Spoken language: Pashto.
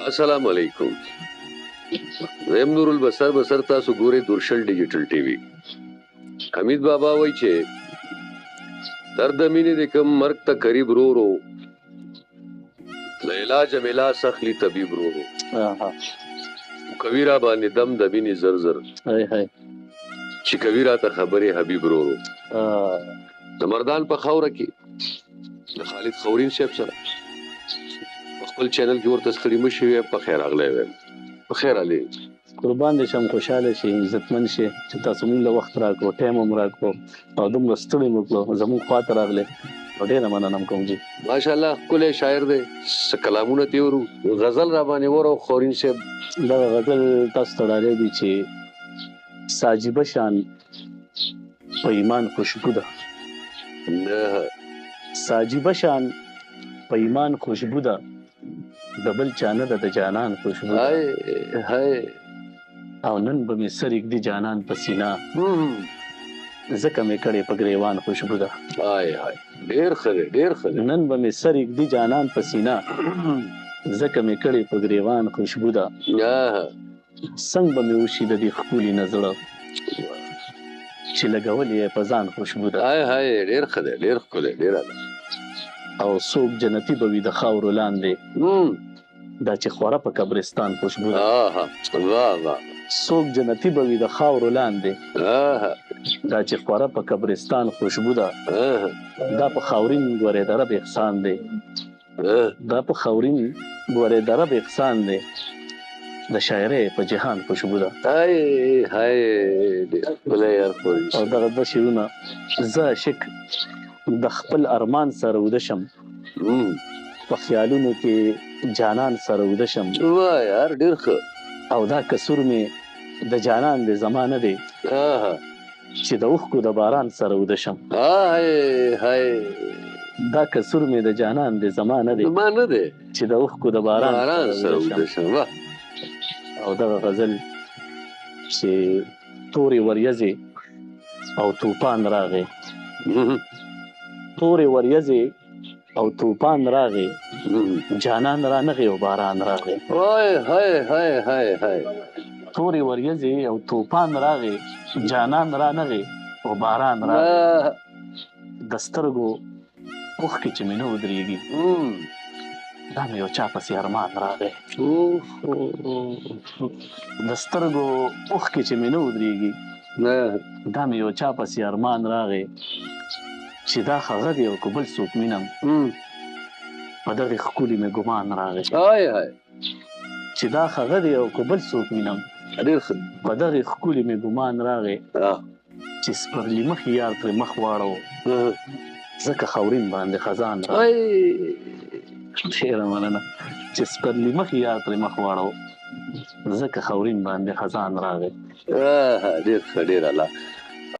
السلام علیکم. زم نور البصر تاسو ګوري درشل ډیجیټل ټي وي. حمید بابا وای چې درد مینه د کم مرګ ته قریب رو رو لیلا جمیلا سخلی طبيب رو رو. کویرا باندې دم د بیني زر زر. هاي چې کویرا ته خبره حبیب رو رو. د مردان په خوره کې د خالد خورین شپ سره خپل چینل کې ورته ستړي مشي په خیر اغلی وي. په خیر علي قربان دي شم، خوشاله شي، عزتمن شي چې تاسو موږ له وخت راکړو، ټایم هم راکړو او دومره ستړي مو کړو زموږ خواته راغلی. ډېره مننه کوم جی. ماشاءالله ښکلی شاعر دی. څه کلامونه تېرو غزل را باندې ورو خورین صاحب. دغه غزل تاسو ته ډالۍ دي چې ساجیبه شان په ایمان خوشبو ده. ساجیبه شان په ایمان خوشبو ده، د بل چا نه ده د جانان خوشبو ده. او نن به مې سر ایږدي جانان په سینا، ځکه مې کړې په ګریوان خوشبو ده. ډېر ښه دی، ډېر ښه دی. نن به مې سر ایږدي جانان په سینا، ځکه مې کړې په ګریوان خوشبو ده. څنګ به مې وشي د دې ښکلي نه زړه چې لګولې یې په ځان خوشبو ده. ډېر ښه دی، ډېر ښکلی، ډېره ده. او څوک جنتي به وي د خاورو لاندې، دا چې خوره په قبرستان خوشبو ده. څوک جنتي به وي د خاورو لاندې، دا چې خوره په قبرستان خوشبو ده. دا په خاورین ګورې د رب احسان دی، دا په خاورین ګورې د رب احسان دی، د شاعرۍ په جهان خوشبو ده. او دغه دوه شعرونه زه عاشق د خپل ارمان سره وده شم، په خیالونو کې جانان سره وده شم. یار ډېر ښه. او دا کسور مې د جانان د زمانه دی چې د اوښکو د باران سره وده شم. دا کسور مې د جانان د زمانه دی چې د اوښکو د باران سره وده شم. او دغه غزل چې تورې وریځې او توپان راغی، تورې وریځې او توپان راغی، جانان را نغی او باران راغی. تورې وریځې او توپان راغی، جانان را نغی او باران راغی. د سترګو اوښکې چې مې نه ودرېږي، دا مې یو چا پسې ارمان راغی. د سترګو اوښکې چې مې نه ودرېږي، دا مې یو چا پسې ارمان راغی چې دا هغه دی او که بل څوک مینم، په دغې ښکلي مې ګمان راغی. چې دا هغه دی او که بل څوک مینم، په دغې ښکلي مې ګمان راغی چې سپرلي مخې یار ترې مخ واړو، ځکه خاورین باندې خزان راغی. ډېره مننه. چې سپرلي مخې یار ترې مخ واړو، ځکه خاورین باندې خزان راغی. ډېر ښه، ډېر الله.